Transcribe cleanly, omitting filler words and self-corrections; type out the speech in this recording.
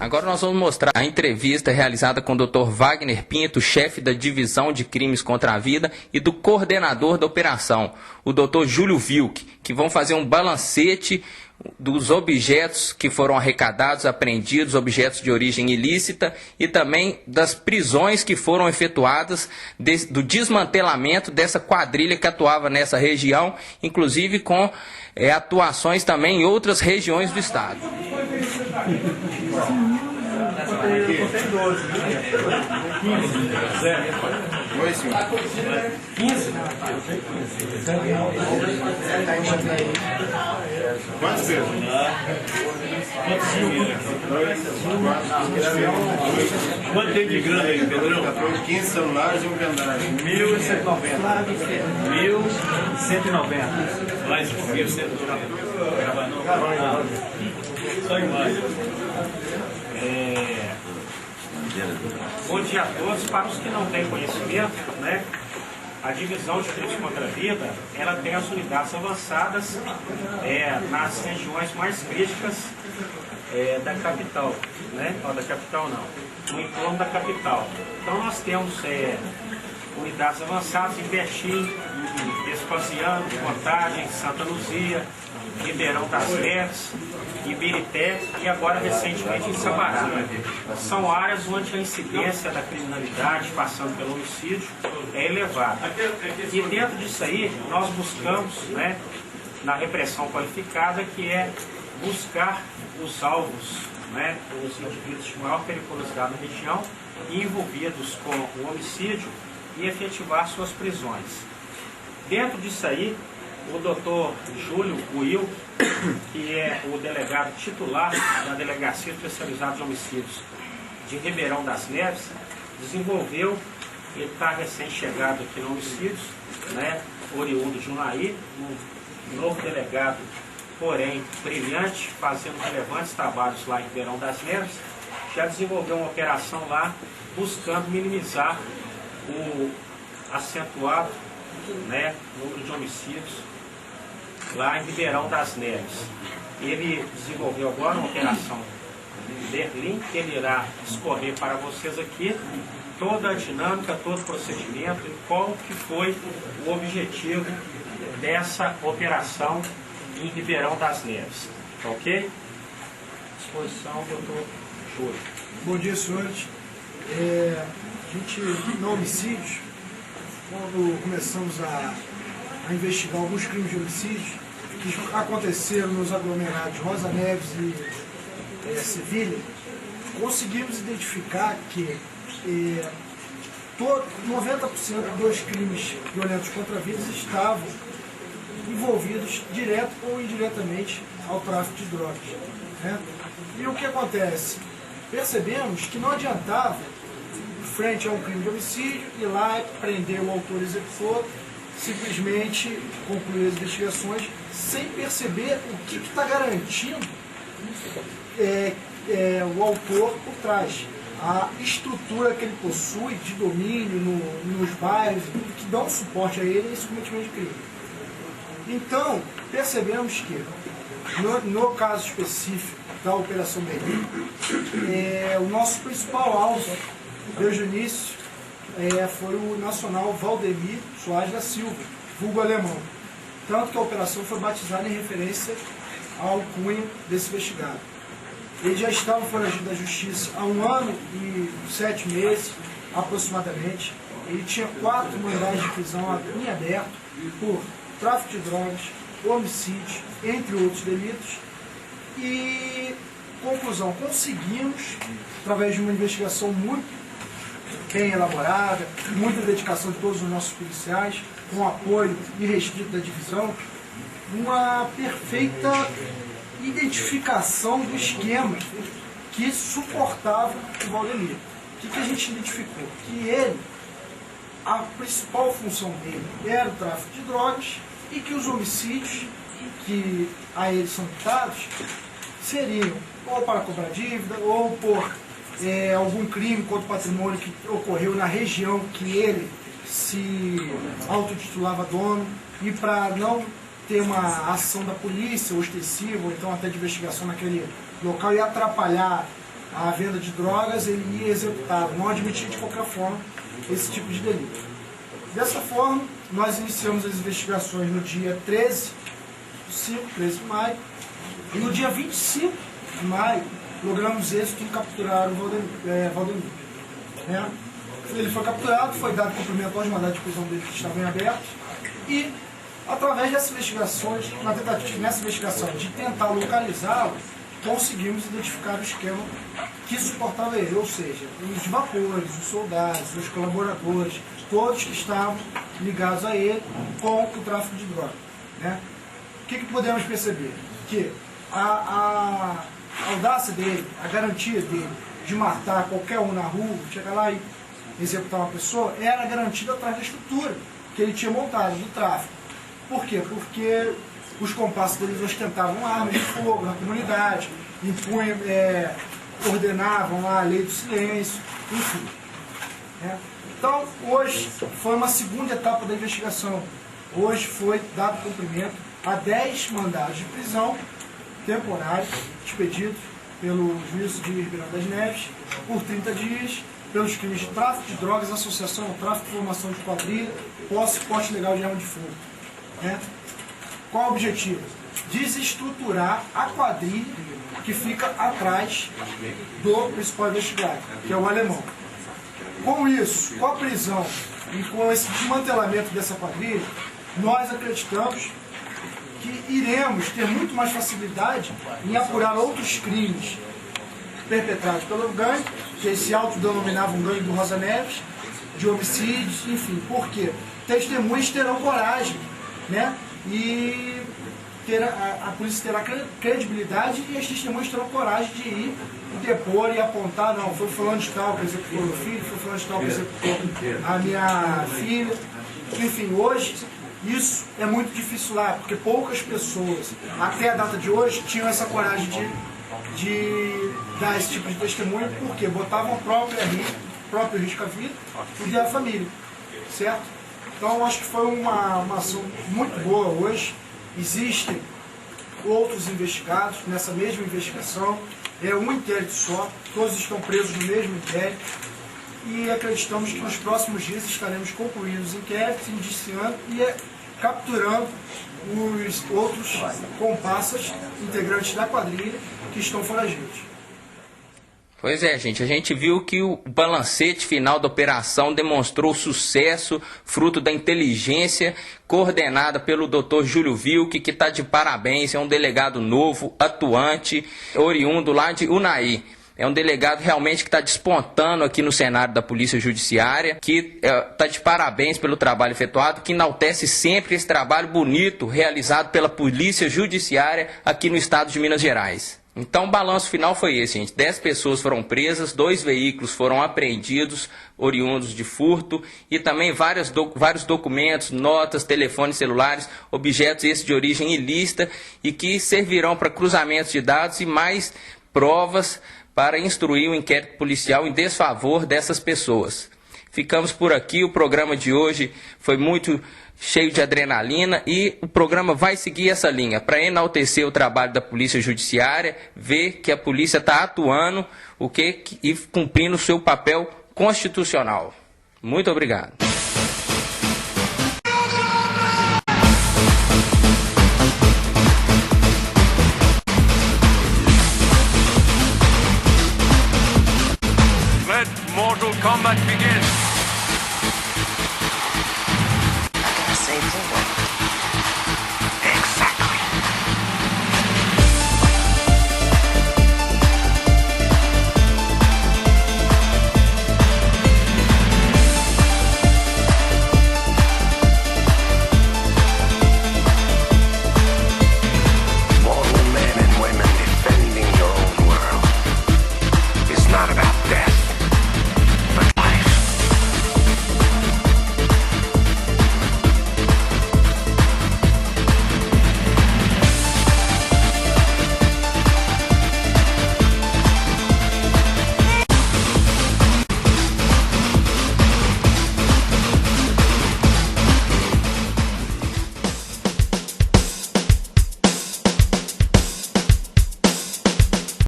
Agora nós vamos mostrar a entrevista realizada com o Dr. Wagner Pinto, chefe da Divisão de Crimes contra a Vida, e do coordenador da operação, o Dr. Júlio Wilk, que vão fazer um balancete dos objetos que foram arrecadados, apreendidos, objetos de origem ilícita, e também das prisões que foram efetuadas, do desmantelamento dessa quadrilha que atuava nessa região, inclusive com atuações também em outras regiões do estado. Quantos vezes? Quanto tem de grana aí, Pedrão? 15 celulares e um pendrive. 1.190. 1.190. Mais 1.190. Só imagem. Bom dia a todos. Para os que não têm conhecimento, né? A divisão de crimes contra a vida, ela tem as unidades avançadas nas regiões mais críticas da capital, né? Não, da capital não, no entorno da capital. Então nós temos unidades avançadas em Betim, Vespasiano, Contagem, Santa Luzia, Ribeirão das Neves, Ibirité e agora recentemente em Sabará. São áreas onde a incidência da criminalidade, passando pelo homicídio, é elevada. E dentro disso aí, nós buscamos, né, na repressão qualificada, que é buscar os alvos, né, os indivíduos de maior periculosidade na região, envolvidos com o homicídio, e efetivar suas prisões. Dentro disso aí, o Dr. Júlio Wilk, que é o delegado titular da Delegacia Especializada de Homicídios de Ribeirão das Neves, desenvolveu, ele está recém-chegado aqui no homicídios, né, oriundo de Unaí, um novo delegado, porém brilhante, fazendo relevantes trabalhos lá em Ribeirão das Neves, já desenvolveu uma operação lá, buscando minimizar o acentuado, né, número de homicídios lá em Ribeirão das Neves. Ele desenvolveu agora uma operação Berlim, que ele irá discorrer para vocês aqui toda a dinâmica, todo o procedimento e qual que foi o objetivo dessa operação em Ribeirão das Neves. Ok? Disposição, doutor Júlio. Bom dia, senhores. A gente, no homicídios, quando começamos a investigar alguns crimes de homicídio que aconteceram nos aglomerados Rosa Neves e Sevilha, conseguimos identificar que 90% dos crimes violentos contra a vida estavam envolvidos direto ou indiretamente ao tráfico de drogas, né? E o que acontece? Percebemos que não adiantava, frente a um crime de homicídio, ir lá prender o autor e executor, simplesmente concluir as investigações sem perceber o que está garantindo o autor por trás, a estrutura que ele possui de domínio nos bairros, que dão suporte a ele nesse cometimento de crime. Então, percebemos que, no caso específico da Operação Berlim, o nosso principal alvo, desde o início, foi o nacional Valdemir Soares da Silva, vulgo alemão. Tanto que a operação foi batizada em referência ao cunho desse investigado. Ele já estava foragido da justiça há 1 ano e 7 meses, aproximadamente. Ele tinha 4 mandados de prisão em aberto por tráfico de drogas, homicídio, entre outros delitos. E, conclusão, conseguimos, através de uma investigação muito bem elaborada, muita dedicação de todos os nossos policiais, com apoio irrestrito da divisão, uma perfeita identificação do esquema que suportava o Valdemir. O que a gente identificou? Que ele, a principal função dele era o tráfico de drogas e que os homicídios que a ele são imputados seriam ou para cobrar dívida ou por algum crime contra o patrimônio que ocorreu na região que ele se autotitulava dono, e para não ter uma ação da polícia ostensiva ou então até de investigação naquele local e atrapalhar a venda de drogas, ele ia executá-lo, não admitia de qualquer forma esse tipo de delito. Dessa forma, nós iniciamos as investigações no dia 13 de maio, e no dia 25 de maio, logramos êxito em capturar o Valdemir. Ele foi capturado, foi dado cumprimento aos mandados de prisão dele que estavam em aberto, e através dessas investigações, nessa investigação de tentar localizá-lo, conseguimos identificar o esquema que suportava ele, ou seja, os vapores, os soldados, os colaboradores, todos que estavam ligados a ele com o tráfico de droga. O que podemos perceber? Que a audácia dele, a garantia dele de matar qualquer um na rua, chegar lá e executar uma pessoa, era garantida atrás da estrutura que ele tinha montado do tráfico. Por quê? Porque os comparsas deles ostentavam armas de fogo na comunidade, impunham, ordenavam a lei do silêncio, enfim. Então, hoje foi uma segunda etapa da investigação. Hoje foi dado cumprimento a 10 mandados de prisão temporários expedidos pelo juiz de Ribeirão das Neves por 30 dias, pelos crimes de tráfico de drogas, associação ao tráfico, formação de quadrilha, posse e porte ilegal de arma de fogo. Qual o objetivo? Desestruturar a quadrilha que fica atrás do principal investigado, que é o alemão. Com isso, com a prisão e com esse desmantelamento dessa quadrilha, nós acreditamos que iremos ter muito mais facilidade em apurar outros crimes perpetrados pelo gangue, que se autodenominava um gangue do Rosa Neves, de homicídios, enfim. Por quê? Testemunhas terão coragem, e a polícia terá credibilidade e as testemunhas terão coragem de ir depor e apontar, não, foi fulano de tal que executou meu filho, foi fulano de tal que executou a minha filha. Enfim, hoje isso é muito difícil lá, porque poucas pessoas, até a data de hoje, tinham essa coragem de dar esse tipo de testemunho, porque botavam o próprio risco à vida e da família, certo? Então, acho que foi uma ação muito boa hoje. Existem outros investigados nessa mesma investigação, é um inquérito só, todos estão presos no mesmo inquérito, e acreditamos que nos próximos dias estaremos concluindo os inquéritos, indiciando e capturando os outros comparsas, integrantes da quadrilha, que estão foragidos. Pois é, gente, a gente viu que o balancete final da operação demonstrou sucesso, fruto da inteligência coordenada pelo Dr. Júlio Vilk, que está de parabéns, é um delegado novo, atuante, oriundo lá de Unai. É um delegado realmente que está despontando aqui no cenário da Polícia Judiciária, que está de parabéns pelo trabalho efetuado, que enaltece sempre esse trabalho bonito realizado pela Polícia Judiciária aqui no estado de Minas Gerais. Então o balanço final foi esse, gente. 10 pessoas foram presas, 2 veículos foram apreendidos, oriundos de furto, e também vários documentos, notas, telefones celulares, objetos esses de origem ilícita e que servirão para cruzamentos de dados e mais provas para instruir o inquérito policial em desfavor dessas pessoas. Ficamos por aqui, o programa de hoje foi muito cheio de adrenalina e o programa vai seguir essa linha para enaltecer o trabalho da Polícia Judiciária, ver que a polícia está atuando e cumprindo o seu papel constitucional. Muito obrigado. Let Mortal Kombat begin.